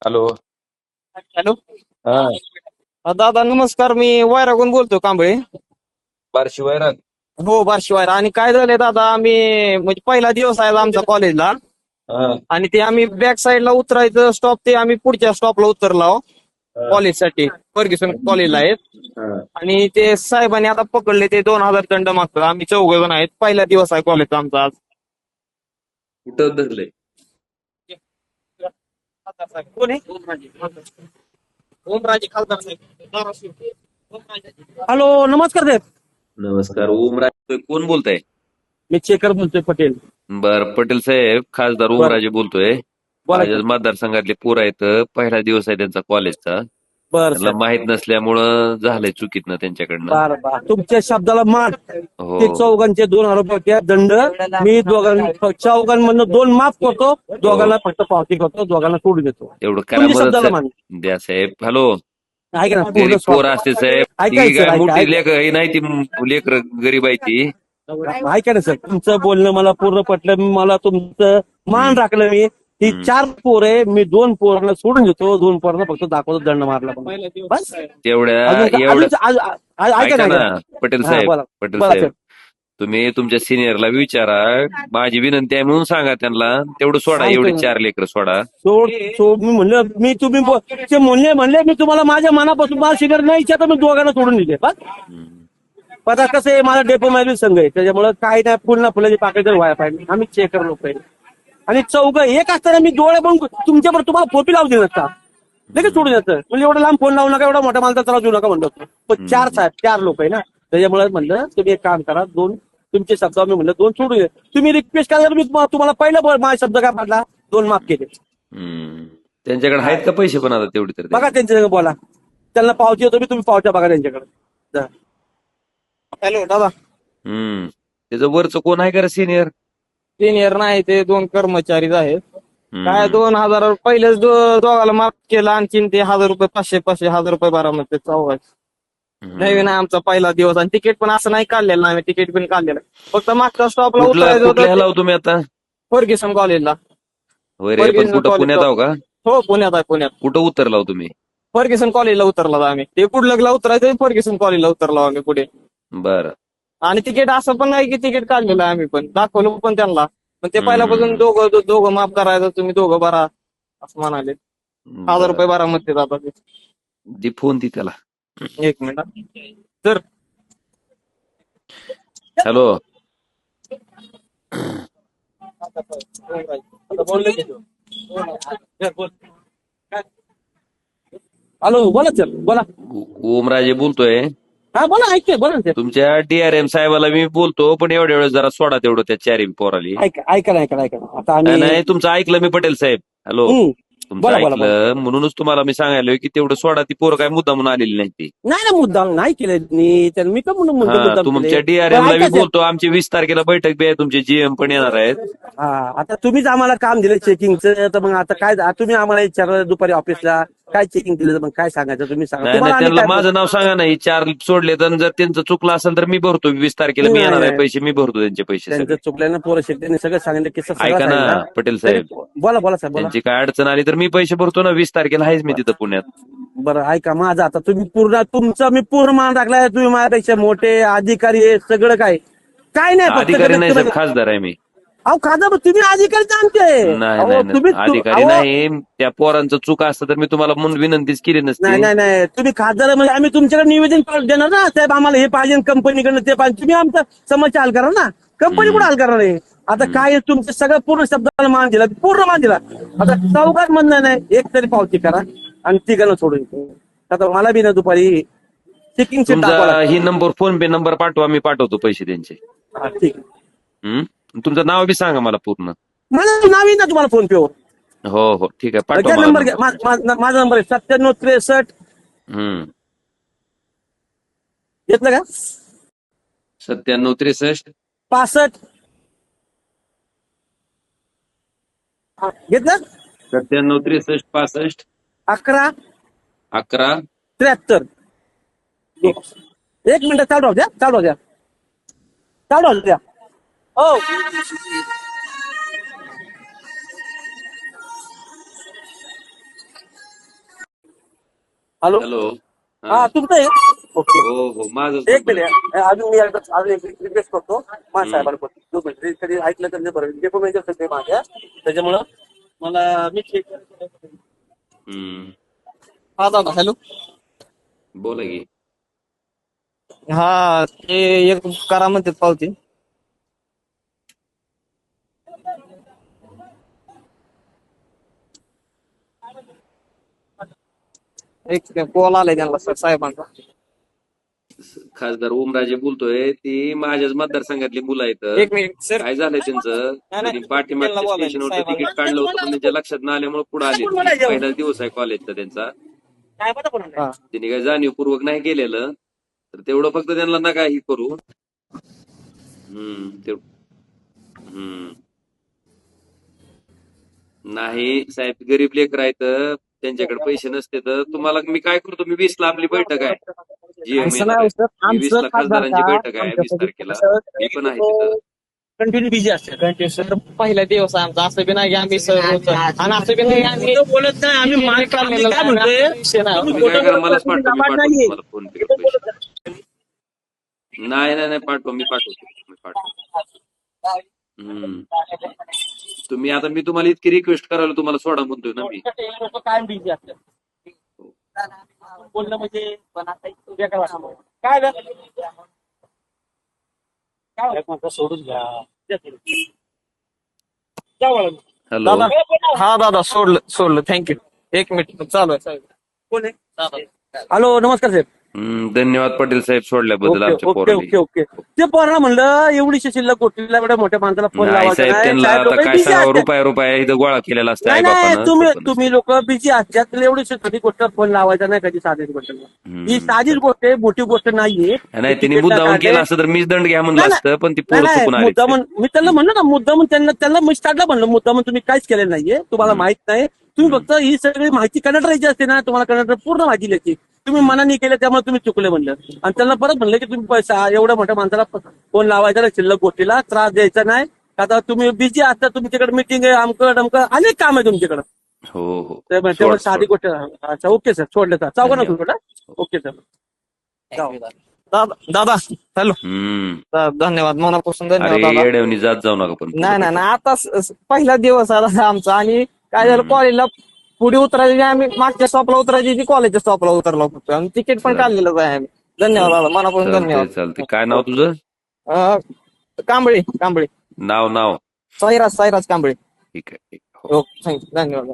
Hello. Hello. हा. दादा नमस्कार, मी वायरागून बोलतो, कांबळे. बारशी वैराग. हो, बार्शी वायरा. आणि काय झालंय दादा, आम्ही म्हणजे पहिला दिवस आहे आमच्या कॉलेजला. हा. आणि ते आम्ही बॅक साईडला उतरायचं स्टॉप, ते आम्ही पुढच्या स्टॉपला उतरलो हा. कॉलेजसाठी. फर्ग्युसन कॉलेजला आहेत. हा. आणि ते साहेबांनी आता पकडले, ते 2000 दंड मागतात. आम्ही 4 जण आहेत, पहिला दिवस आहे कॉलेजचा आमचा आज. कुठं धरलंय? कोण आहे? ओमराजे खासदार साहेब. हॅलो, नमस्कार साहेब. नमस्कार. ओमराजे कोण बोलताय? मी चेकर बोलतोय, पटेल. बर, पटेल साहेब, खासदार बरं, ओमराजे बोलतोय. बोला की. माझ्या मतदारसंघातले पोरं आहेत. पहिला दिवस आहे त्यांचा कॉलेजचा. बरं त्यांना सर. माहित नसल्यामुळं झालंय चुकीतनं त्यांच्याकडनं. बर बर, तुमच्या शब्दाला मान. हो. ते चौघांचे 2000 रुपये दंड. मी चौघांमधनं 2 माफ करतो, हो, दोघांना फक्त पावती करतो, दोघांना सोडून देतो. एवढं करा तुमच्या मदत शब्दाला सर. मान. द्या साहेब. हॅलो. ऐका ना, पूर्ण गरीब पोरं असते साहेब. ऐका ती सर, काय ऐका मोठी ऐका. लेकर ही नाही, ती लेकर गरीब आहे ती. ऐका ना सर, तुमचं बोलणं मला पूर्ण पटलं. मला तुमचं मान हम्म, राखलं. मी ती हम्म. 4 पोर आहे, मी 2 पोरांना सोडून देतो, 2 पोरांना फक्त दाखवतो दंड मारला म्हणून. बस. तेवढ्या अजून एवढ्या ऐका ना, ऐका ऐका ना ना. पटेल हा, साहेब. बोला. पटेल बोला साहेब, साहेब. तुम्ही तुमच्या सिनियरला विचारा. माझी विनंती आहे म्हणून सांगा त्यांना. तेवढं सोडा, सांगतो एवढे ना. 4 लेकर सोडा. सोड सोड, मी म्हणलं, मी तुम्ही ते म्हणले मी तुम्हाला माझ्या मनापासून मला शिकार नाही इच्छा, तर मी दोघांना सोडून दिले. बस. हम्म. पण आता कसं आहे, माझा डेपो मॅरेज संघ आहे, त्याच्यामुळे काय नाही, फुल ना फुलाची पाकळी तर व्हायला पाहिजे. आम्ही चेकर लोक आहे. आणि चौघ एक असताना मी डोळे पण तुमच्यावर तुम्हाला फोपी लावू देत नसता, लगेच सोडून येतं. म्हणजे एवढं लांब फोन लावू नका, एवढा मोठा मालता चला देऊ नका म्हणतो. पण 4 हम्म. साहेब, 4 लोक आहे ना, त्याच्यामुळे म्हणलं तुम्ही एक काम करा, 2 तुमचे शब्द मी म्हणलं 2 सोडून दे. तुम्ही रिक्वेस्ट करा, मी तुम्हाला पहिला माझा शब्द काय पाडला, 2 माफ केले. हम्म. त्यांच्याकडे हा, आहेत का पैसे पण आता तेवढे तर बघा द्यायला? त्यांच्या संग बोला. त्यांना पावती येतो मी, तुम्ही पावत्या बघा त्यांच्याकडे. हॅलो दादा. त्याचं वरचं कोण आहे का सिनियर? सिनियर नाही, ते 2 कर्मचारीच आहेत. काय हम्म. 2000 पहिलेच दोघाला माफ केलं, आणखीन ते 1000 रुपये, 500 1000 रुपये बारा मध्ये चौघ. नवीन हम्म. आहे आमचा पहिला दिवस. आणि तिकीट पण असं नाही काढलेलं, नाही तिकीट पण काढलेलं. फक्त मागच्या स्टॉपला उतरायचं होतं, कुठल्या ह्याला हो तुम्ही आता? फर्ग्युसन कॉलेजला. होय रे, पण फर्ग्युसन कुठं कॉलेज. पुण्यात आहो का? हो, पुण्यात आहे, पुण्यात. कुठं उतरला हो तुम्ही? फर्ग्युसन कॉलेजला उतरला आम्ही. ते पुढलगला उतरायचं, फर्ग्युसन कॉलेजला उतरलो आम्ही पुढे. बरं. आणि तिकीट असं पण नाही की तिकीट काढलेलं आहे, आम्ही पण दाखवलं पण त्यांना. पण ते पहिल्यापासून हम्म. दोघं माफ करायचं, तुम्ही दोघं भरा असं म्हणाले. 1000 रुपये बर, बारा मध्ये जातात. दे फोन ती त्याला. 1 मिनिट तर. हॅलो. हॅलो, बोला सर, बोला. ओमराजे बोलतोय. हा, बोला, ऐकतोय, बोला ना सर. तुमच्या DRM साहेबाला मी बोलतो, पण एवढ्या वेळेस जरा सोडा तेवढं त्या 4 पोराली. ऐका ना. आता आम्ही. नाही, तुमचं ऐकलं मी पटेल साहेब. हॅलो. हम्म, तुमचं बोला बोला बोला. ऐकलं म्हणूनच तुम्हाला मी सांगायलोय की तेवढं सोडा. ती पोरं काय मुद्दा म्हणून आलेली नाही ती. नाही ना, मुद्दाम नाही केले मी, तर मी का म्हणून म्हणतो हा, मुद्दाम केले. तुमच्या पण DRM ला मी ऐका सर. बोलतो. आमची 20 तारखेला बैठक बी आहे, तुमचे GM पण येणार आहेत. हा, आता तुम्हीच आम्हाला काम दिलं चेकिंगचं, तर मग आता काय तुम्ही आम्हाला विचारलं दुपारी ऑफिसला काय चेकिंग दिलं, तर मग काय सांगायचं तुम्ही सांगा. नाही नाही, तुम्हाला आम्ही त्यांना काय माझं नाव सांगा नाही. 4 सोडले तर जर त्यांचं चुकलं असेल तर मी भरतो. 20 तारखेला मी नाही येणार आहे, नाही, पैसे मी भरतो त्यांचे पैसे त्यांचं सगळे. चुकल्यानं पोरं शिकल्याने सगळं सांगितलं, किस्सा सगळा ऐका ना सांगितला. पटेल तरी साहेब, बोला बोला साहेब, बोला. त्यांची काय अडचण आली तर मी पैसे भरतो ना. 20 तारखेला आहेच मी तिथं पुण्यात. बरं, ऐका माझं. आता तुम्ही तुमचा मी पूर्ण मान राखलाय. तुम्ही माझ्यापेक्षा मोठे अधिकारी आहे, सगळं काय नाही, फक्त अधिकारी नाही साहेब, तुम्ही. खासदार आहे मी. अहो, खासदार तुम्ही अधिकारी आमचे. नाही अहो नाही नाही, तुम्ही अधिकारी अहो. नाही. त्या पोरांचं चूक असतं तर मी तुम्हाला म्हणून विनंतीच केली नाही नसती. नाही नाही, तुम्ही खासदार म्हणजे आम्ही तुमच्याकडे निवेदन देणार ना, साहेब आम्हाला हे पाहिजे कंपनीकडनं, ते पाहिजे. तुम्ही आमचा समस्या हल करा ना, कंपनी कुठे हल करणार आहे. आता काय तुमचं सगळं पूर्ण शब्दाला मान दिला, पूर्ण मान दिला. आता चौघात म्हणणं नाही, एक तरी पावती करा आणि तिघांना सोडून द्या. आता मला बी ना दुपारी चेकिंग सीट तुमचा दाखवा ही नंबर, फोन पे नंबर पाठवा, मी पाठवतो पैसे त्यांचे. लागतात. ठीक आहे. तुमचं नाव बी सांगा मला पूर्ण. माझं नाव येईल ना तुम्हाला फोन पेवर. हो हो, ठीक आहे, पाठवा घ्या मला नंबर, घ्या. नंबर तुमचा. माझा नंबर आहे 9763. हम्म. घेतलं का? 9763. 65. घेतलं. 9763 65 11 11. 73. एक मिनिट चालू राहू द्या, चालू राहू द्या. हो. हॅलो. हॅलो. हा तुमचं आहे. ओके. हो हो माझंच एक नंबर आहे. मिनिट अजून मी अजून एक रिक्वेस्ट करतो माझ्या साहेबांकडून कधी ऐकलं तर नाही बरं डेपोमेंट ते माझ्या त्याच्यामुळं मला मी चेक हम्म. हा दादा हॅलो. बोला की. हा ते एक करा म्हणतात पावती. एक कॉल आलाय त्यांना सर साहेबांचा. खासदार ओमराजे बोलतोय. ती माझ्याच मतदारसंघातली मुलं आहेत. एक मिनिट सर. काय झालंय त्यांचं? त्यांनी त्यांना पाठीमागच्या बोलायचं स्टेशनवरचं साहेबांना. तिकीट काढलं होतं पण त्यांच्या लक्षात न आल्यामुळे पुढे आले. पहिलाच दिवस आहे कॉलेजचा त्यांचा. हा. त्यांनी काही जाणीवपूर्वक नाही केलेलं तर तेवढं फक्त त्यांना नका ही करू. हम्म. नाही साहेब गरीब लेकर आहेत त्यांच्याकडे पैसे नसते तर तुम्हाला मी काय करतो मी 20 ला आपली बैठक आहे जीएम असं येणार नाही आहे. सर मी 20 आमचं ला खासदार खासदारांची का बैठक आहे 20 तारखेला. मी पण आहे तिथं. कंटिन्यू बिझी असते सर पहिला दिवस आहे आमचा. असं बी नाही की आम्ही सर आणि असं बी नाही आम्ही बोलत नाही आम्ही काय म्हणतोय तुम्ही काय करा मलाच पाठवा मी पाठवतो तुम्हाला फोन पे पैसे. नाही पाठवा मी पाठवतो. तुम्ही आता मी तुम्हाला इतकी रिक्वेस्ट करायला तुम्हाला सोडा म्हणतोय ना मी. काय बिझी असते बोलणं म्हणजे काय सोडून घ्या. हॅलो. दादा हा दादा सोडलं थँक्यू. एक मिनिट चालू आहे साहेब. कोण आहे? हॅलो नमस्कार साहेब. धन्यवाद पाटील साहेब सोडल्याबद्दल ओके आमच्या ओके पोराला. ओके ओके ते पोराला म्हणलं एवढीशी शिल्लक गोष्टीला एवढ्या मोठ्या माणसाला फोन नाही लावायचा साहेब नाही त्यांना साहेब आता लोक काय बिझी सांगावं असतात. रुपया इथं गोळा केलेला असतं आई नाही नाही बापानं. तुम्ही लोक बिझी असतात एवढीशी साधी गोष्ट फोन लावायचा नाही कधी साधी गोष्ट ही साधीच गोष्ट आहे मोठी गोष्ट नाहीये. नाही त्यांनी मुद्दाहून केला असतं तर मीच दंड घ्या म्हणलं असतं पण ती पोरं चुकून आली. मुद्दा मी त्यांना म्हणलं ना मुद्दा त्यांना मी स्टार्टला म्हणलं मुद्दा तुम्ही काहीच केलेलं नाहीये तुम्हाला माहित नाही. तुम्ही फक्त ही सगळी माहिती कंडक्टरची असते ना तुम्हाला कंडक्टर पूर्ण माहिती द्यायची. तुम्ही मनाने केलं त्यामुळे तुम्ही चुकले म्हणलं आणि त्यांना परत म्हणलं की तुम्ही पैसा एवढ्या मोठ्या माणसाला फोन लावायचा नाही शिल्लक गोष्टीला त्रास द्यायचा नाही. आता तुम्ही बिझी असता तुमच्याकडे मिटिंग आहे अमकं अनेक काम आहे तुमच्याकडे. हो तेव्हा साधी गोष्ट. अच्छा ओके सर सोडलं सर चौघा थोडं. Okay sir. दादा हॅलो. धन्यवाद मनापासून धन्यवाद दादा. येड्यावनी जात जाऊ नका पण. नाही आता पहिला दिवस आहे दादा आमचा. आणि काय झालं कॉलेजला पुढे उतरायची आम्ही मागच्या स्टॉपला उतरायची ती कॉलेजच्या स्टॉपला उतरलो होतो आणि तिकीट पण काढलेलं आहे आम्ही. धन्यवाद दादा मनापासून धन्यवाद. चालते. काय नाव तुझं? कांबळे नाव साईराज कांबळे. ठीक आहे. ओके धन्यवाद.